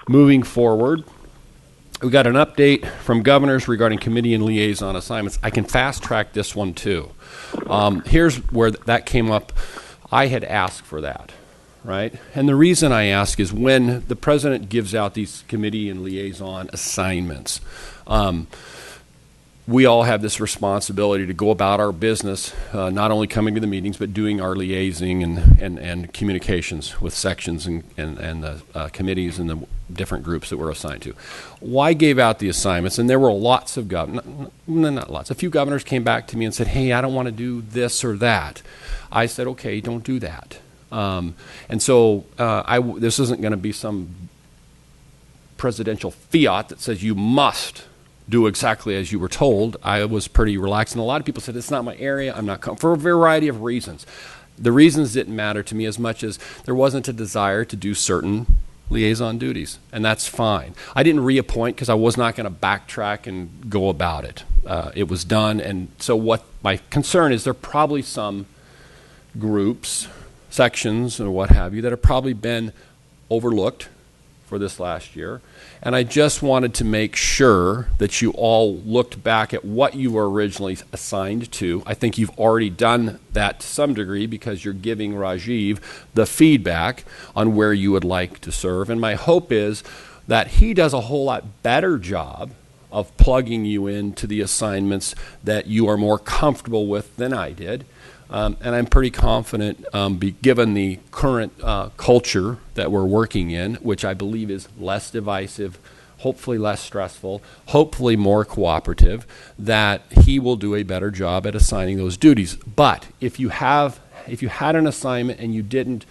moving forward, we got an update from governors regarding committee and liaison assignments. I can fast track this one too. Here's where that came up. I had asked for that, right? And the reason I ask is when the president gives out these committee and liaison assignments, we all have this responsibility to go about our business, not only coming to the meetings, but doing our liaising and communications with sections and the committees and the different groups that we're assigned to. Well, I gave out the assignments, and there were lots of not lots. A few governors came back to me and said, hey, I don't want to do this or that. I said, okay, don't do that. And so this isn't going to be some presidential fiat that says you must do exactly as you were told. I was pretty relaxed, and a lot of people said, it's not my area, I'm not for a variety of reasons. The reasons didn't matter to me as much as there wasn't a desire to do certain liaison duties, and that's fine. I didn't reappoint because I was not going to backtrack and go about it. It was done, and so what my concern is, there are probably some groups, sections, or what have you, that have probably been overlooked for this last year. And I just wanted to make sure that you all looked back at what you were originally assigned to. I think you've already done that to some degree because you're giving Rajiv the feedback on where you would like to serve. And my hope is that he does a whole lot better job of plugging you into the assignments that you are more comfortable with than I did. And I'm pretty confident, given the current culture that we're working in, which I believe is less divisive, hopefully less stressful, hopefully more cooperative, that he will do a better job at assigning those duties. But if you had an assignment and you didn't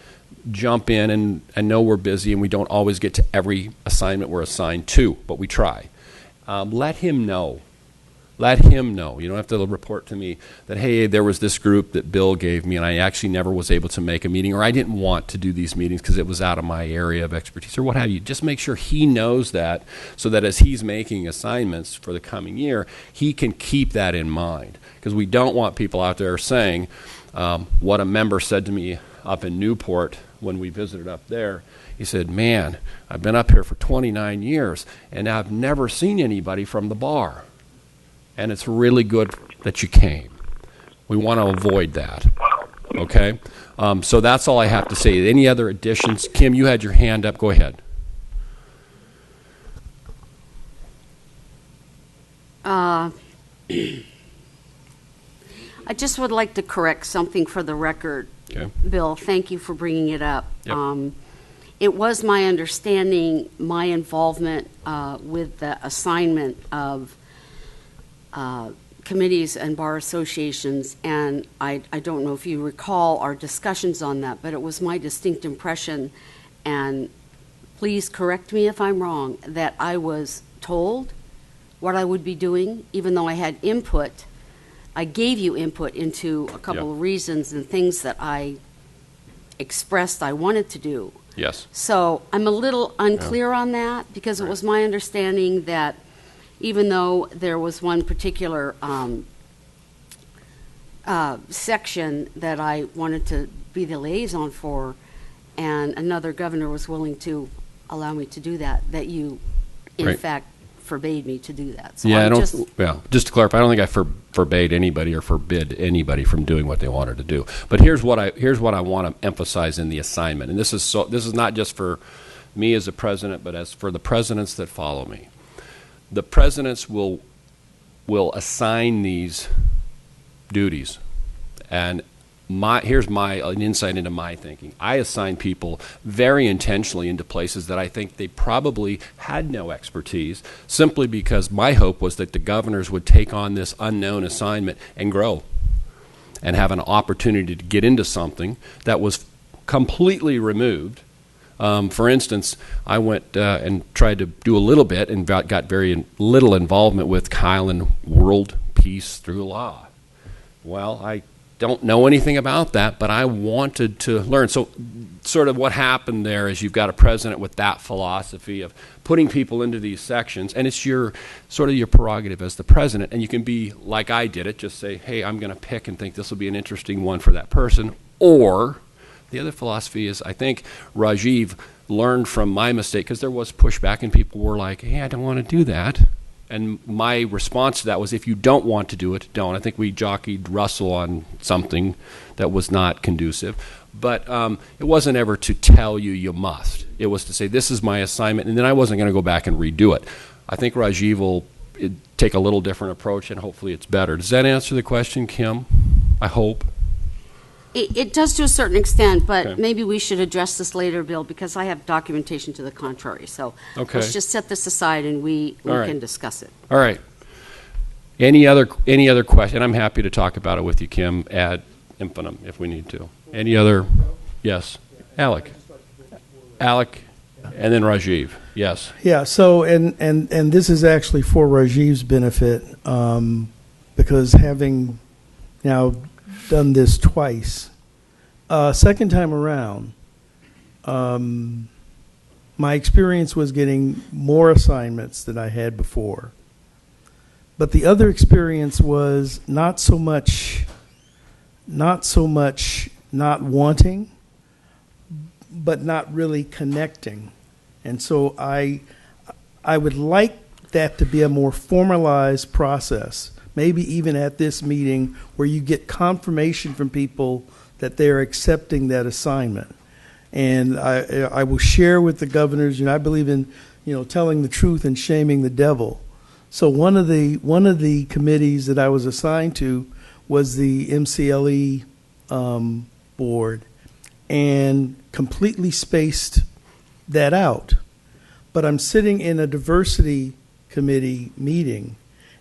jump in and know we're busy and we don't always get to every assignment we're assigned to, but we try, let him know. Let him know. You don't have to report to me that, hey, there was this group that Bill gave me and I actually never was able to make a meeting, or I didn't want to do these meetings because it was out of my area of expertise, or what have you. Just make sure he knows that, so that as he's making assignments for the coming year, he can keep that in mind. Because we don't want people out there saying what a member said to me up in Newport when we visited up there. He said, man, I've been up here for 29 years and I've never seen anybody from the bar. And it's really good that you came. We want to avoid that, okay? So that's all I have to say. Any other additions? Kim, you had your hand up. Go ahead. I just would like to correct something for the record. Okay. Bill, thank you for bringing it up. Yep. It was my understanding, my involvement with the assignment of committees and bar associations, and I don't know if you recall our discussions on that, but it was my distinct impression, and please correct me if I'm wrong, that I was told what I would be doing, even though I had input. I gave you input into a couple of reasons and things that I expressed I wanted to do. Yes. So I'm a little unclear on that, because it was my understanding that even though there was one particular section that I wanted to be the liaison for, and another governor was willing to allow me to do that, that you, in fact, forbade me to do that. So just to clarify, I don't think I forbade anybody or forbid anybody from doing what they wanted to do. But here's what I want to emphasize in the assignment, and this is not just for me as a president, but as for the presidents that follow me. The presidents will assign these duties, and here's an insight into my thinking. I assign people very intentionally into places that I think they probably had no expertise, simply because my hope was that the governors would take on this unknown assignment and grow and have an opportunity to get into something that was completely removed. For instance, I went and tried to do a little bit and got very little involvement with Kyle and world peace through law. Well, I don't know anything about that, but I wanted to learn. So sort of what happened there is you've got a president with that philosophy of putting people into these sections, and it's your prerogative as the president, and you can be like I did it, just say, hey, I'm going to pick and think this will be an interesting one for that person. Or the other philosophy is, I think Rajiv learned from my mistake, because there was pushback and people were like, hey, I don't want to do that. And my response to that was, if you don't want to do it, don't. I think we jockeyed Russell on something that was not conducive. But it wasn't ever to tell you you must. It was to say, this is my assignment, and then I wasn't going to go back and redo it. I think Rajiv will take a little different approach, and hopefully it's better. Does that answer the question, Kim? I hope. It does to a certain extent, but Okay. maybe we should address this later, Bill, because I have documentation to the contrary. So Okay. let's just set this aside and we All right. can discuss it. All right. Any other question? I'm happy to talk about it with you, Kim, ad infinitum, if we need to. Any other? Yes. Alec, and then Rajiv. Yes. Yeah. So, and this is actually for Rajiv's benefit, because having now done this twice, second time around, my experience was getting more assignments than I had before. But the other experience was not so much not wanting, but not really connecting. And so I would like that to be a more formalized process, maybe even at this meeting where you get confirmation from people that they're accepting that assignment. And I will share with the governors, I believe in, telling the truth and shaming the devil. So one of the committees that I was assigned to was the MCLE board, and completely spaced that out. But I'm sitting in a diversity committee meeting,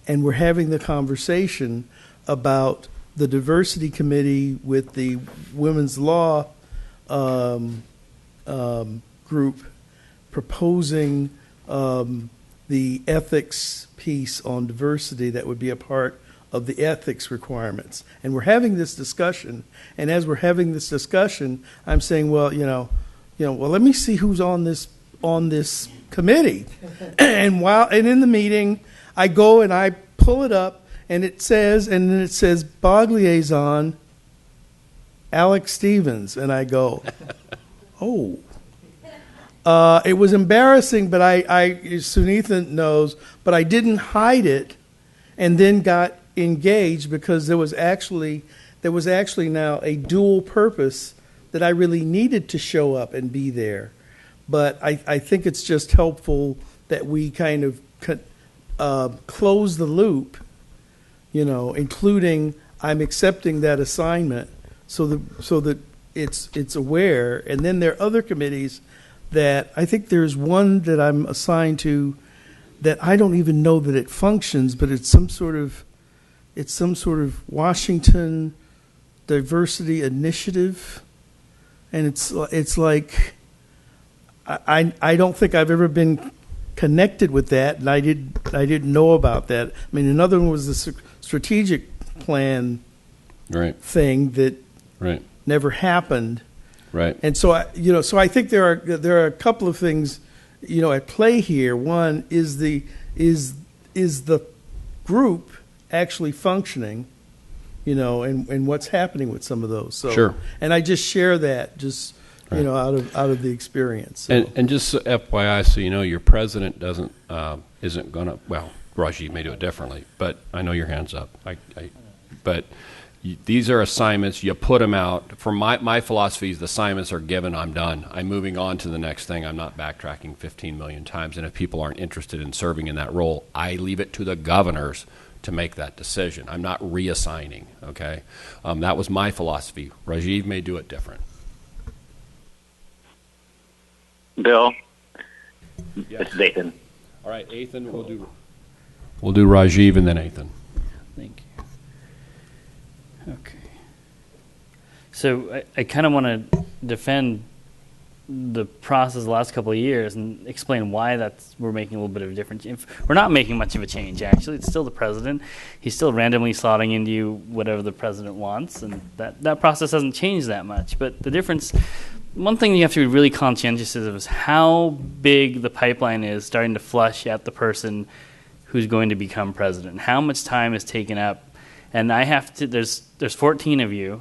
and we're having the conversation about the diversity committee with the women's law group proposing the ethics piece on diversity that would be a part of the ethics requirements. And we're having this discussion, and as we're having this discussion, I'm saying, well, let me see who's on this committee. and in the meeting, I go and I pull it up, and it says BOG liaison Alex Stevens, and I go, oh. It was embarrassing, but Sunitha knows, but I didn't hide it, and then got engaged because there was actually now a dual purpose that I really needed to show up and be there. But I think it's just helpful that we kind of close the loop, including I'm accepting that assignment so that it's aware. And then there are other committees that I think there's one that I'm assigned to that I don't even know that it functions, but it's some sort of Washington diversity initiative, and it's like I don't think I've ever been connected with that, and I didn't know about that. I mean, another one was the strategic plan thing that never happened. Right. And so I think there are a couple of things, at play here. One is the group actually functioning, and what's happening with some of those. So, sure. And I just share that out of the experience. So. And just FYI, so your president isn't going to. Well, Rajiv may do it differently, but I know your hand's up. But. These are assignments. You put them out. For my philosophy is the assignments are given, I'm done. I'm moving on to the next thing. I'm not backtracking 15 million times. And if people aren't interested in serving in that role, I leave it to the governors to make that decision. I'm not reassigning, okay? That was my philosophy. Rajiv may do it different. Bill, Yes. this is Ethan. All right, Ethan, we'll do Rajiv and then Ethan. Thank you. Okay. So I kind of want to defend the process the last couple of years and explain why we're making a little bit of a difference. We're not making much of a change, actually. It's still the president. He's still randomly slotting into you whatever the president wants, and that process hasn't changed that much. But the difference, one thing you have to be really conscientious of is how big the pipeline is starting to flush at the person who's going to become president. How much time is taken up. And I have to. There's 14 of you,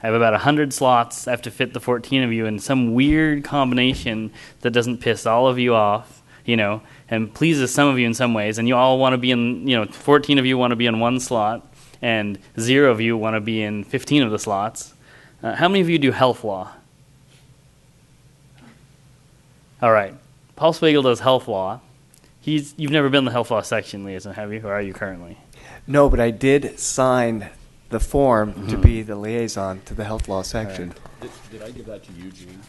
I have about 100 slots. I have to fit the 14 of you in some weird combination that doesn't piss all of you off, and pleases some of you in some ways. And you all want to be in, 14 of you want to be in one slot, and 0 of you want to be in 15 of the slots. How many of you do health law? All right. Paul Swagel does health law. You've never been in the health law section, Liaison, have you? Or are you currently? No, but I did sign the form to be the liaison to the health law section. Did I give that to you, Gene?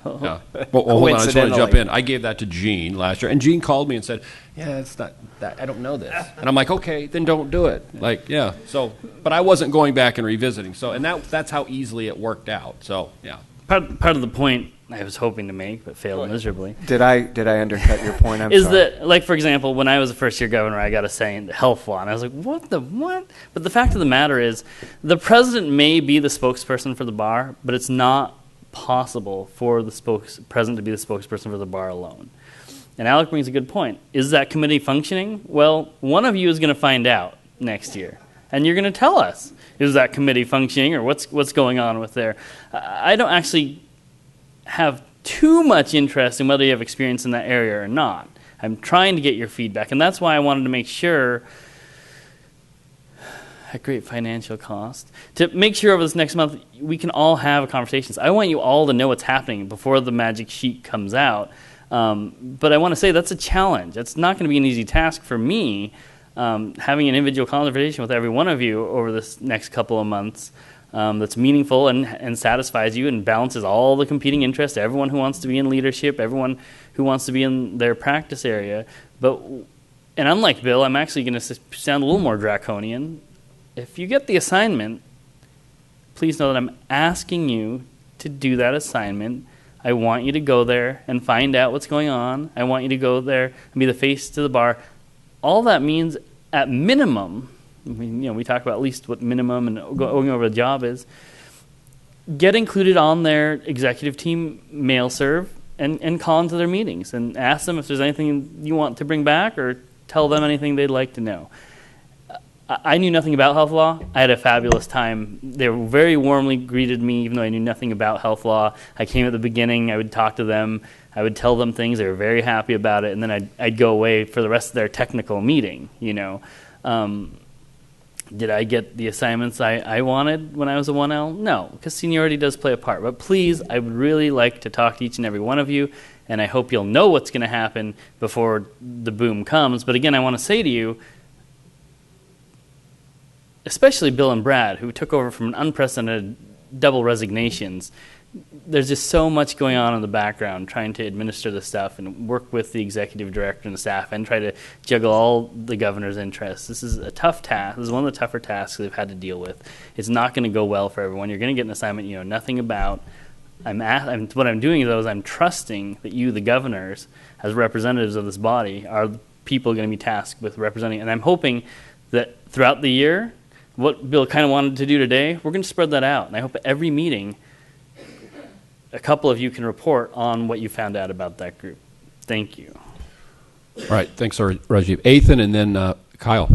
Oh. Yeah. Well, hold on. I just want to jump in. I gave that to Gene last year, and Gene called me and said, "Yeah, it's not that. I don't know this." And I'm like, "Okay, then don't do it." Yeah. So, but I wasn't going back and revisiting. So, and that's how easily it worked out. So, yeah. Part of the point I was hoping to make, but failed miserably. Did I undercut your point? I'm is sorry. that, like, for example, when I was a first-year governor, I got a say in the health law, and I was like, what? But the fact of the matter is, the president may be the spokesperson for the bar, but it's not possible for the president to be the spokesperson for the bar alone. And Alec brings a good point. Is that committee functioning? Well, one of you is going to find out next year, and you're going to tell us, is that committee functioning, or what's going on with there? I don't actually have too much interest in whether you have experience in that area or not. I'm trying to get your feedback, and that's why I wanted to make sure, at great financial cost, to make sure over this next month we can all have conversations. I want you all to know what's happening before the magic sheet comes out. But I want to say that's a challenge. It's not going to be an easy task for me, having an individual conversation with every one of you over this next couple of months. That's meaningful and satisfies you and balances all the competing interests, everyone who wants to be in leadership, everyone who wants to be in their practice area. And unlike Bill, I'm actually going to sound a little more draconian. If you get the assignment, please know that I'm asking you to do that assignment. I want you to go there and find out what's going on. I want you to go there and be the face to the bar. All that means, at minimum, we talk about at least what minimum and going over the job is. Get included on their executive team mail serve and call into their meetings and ask them if there's anything you want to bring back or tell them anything they'd like to know. I knew nothing about health law. I had a fabulous time. They very warmly greeted me, even though I knew nothing about health law. I came at the beginning. I would talk to them. I would tell them things. They were very happy about it. And then I'd go away for the rest of their technical meeting, Did I get the assignments I wanted when I was a 1L? No, because seniority does play a part. But please, I would really like to talk to each and every one of you, and I hope you'll know what's going to happen before the boom comes. But again, I want to say to you, especially Bill and Brad, who took over from an unprecedented double resignations, there's just so much going on in the background trying to administer the stuff and work with the executive director and the staff and try to juggle all the governor's interests. This is a tough task. This is one of the tougher tasks they've had to deal with. It's not going to go well for everyone. You're going to get an assignment you know nothing about. What I'm doing, though, is I'm trusting that you, the governors, as representatives of this body, are the people going to be tasked with representing. And I'm hoping that throughout the year, what Bill kind of wanted to do today, we're going to spread that out. And I hope at every meeting, a couple of you can report on what you found out about that group. Thank you. All right. Thanks, Rajiv. Ethan and then Kyle.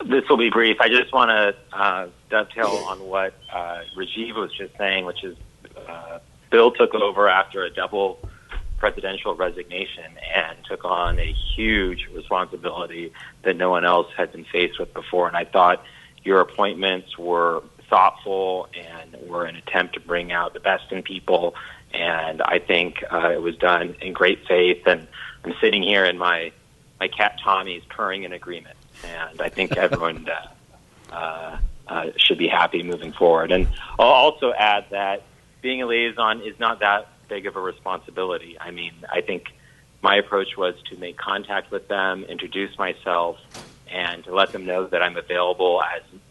This will be brief. I just want to dovetail on what Rajiv was just saying, which is Bill took over after a double presidential resignation and took on a huge responsibility that no one else had been faced with before. And I thought your appointments were thoughtful and were an attempt to bring out the best in people. And I think it was done in great faith. And I'm sitting here and my cat Tommy is purring in agreement. And I think everyone should be happy moving forward. And I'll also add that being a liaison is not that big of a responsibility. I mean, I think my approach was to make contact with them, introduce myself, and to let them know that I'm available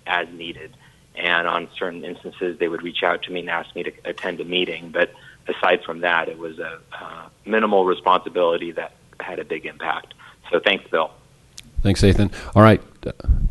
as needed. And on certain instances, they would reach out to me and ask me to attend a meeting. But aside from that, it was a minimal responsibility that had a big impact. So thanks, Bill. Thanks, Ethan. All right,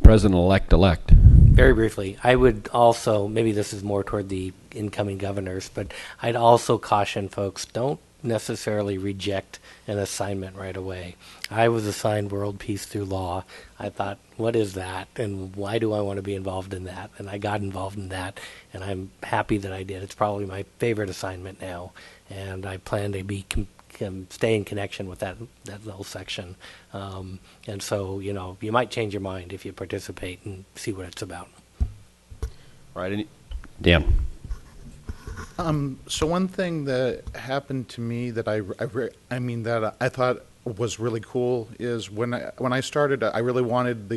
President-elect. Very briefly, I would also, maybe this is more toward the incoming governors, but I'd also caution folks, don't necessarily reject an assignment right away. I was assigned World Peace Through Law. I thought, what is that, and why do I want to be involved in that? And I got involved in that, and I'm happy that I did. It's probably my favorite assignment now, and I plan to be stay in connection with that little section. And so, you might change your mind if you participate and see what it's about. All right, Dan. So one thing that happened to me that that I thought was really cool is when I started, I really wanted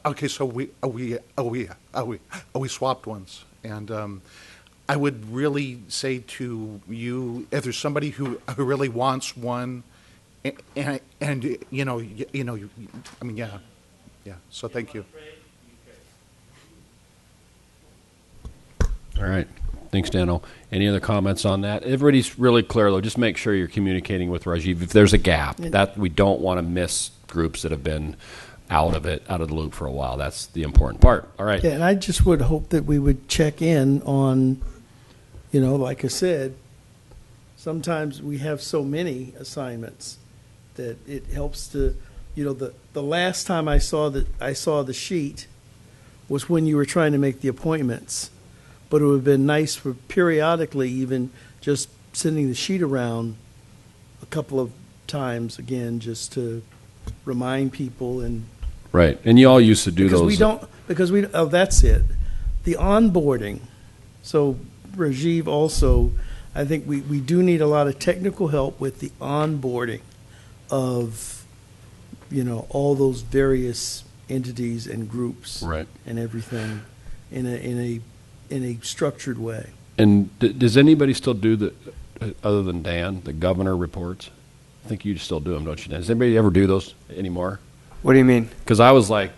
okay, so we swapped once, and I would really say to you, if there's somebody who really wants one, and yeah. So thank you. All right. Thanks, Dano. Any other comments on that? Everybody's really clear, though. Just make sure you're communicating with Rajiv. If there's a gap, that we don't want to miss groups that have been out of the loop for a while. That's the important part. All right. Yeah, and I just would hope that we would check in on, like I said, sometimes we have so many assignments that it helps to, the last time I saw the sheet was when you were trying to make the appointments. But it would have been nice for periodically even just sending the sheet around a couple of times again, just to remind people. And right. And you all used to do those. That's it. The onboarding. So Rajiv also, I think we do need a lot of technical help with the onboarding of, all those various entities and groups. Right. And everything in a structured way. And does anybody still do other than Dan, the governor reports? I think you still do them, don't you, Dan? Does anybody ever do those anymore? What do you mean? Because that was like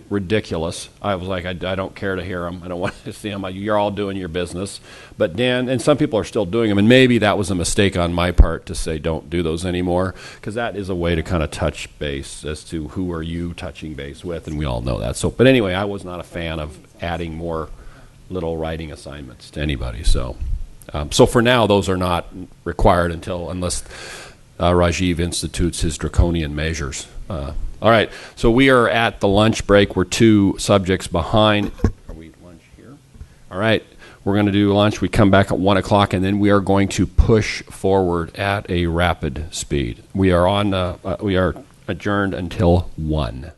ridiculous. I was like, I don't care to hear them. I don't want to see them. You're all doing your business. But Dan, and some people are still doing them, and maybe that was a mistake on my part to say don't do those anymore, because that is a way to kind of touch base as to who are you touching base with, and we all know that. So, but anyway, I was not a fan of adding more little writing assignments to anybody. So for now, those are not required unless Rajiv institutes his draconian measures. All right, so we are at the lunch break. We're 2 subjects behind. Are we at lunch here? All right, we're going to do lunch. We come back at 1 o'clock, and then we are going to push forward at a rapid speed. We are adjourned until 1.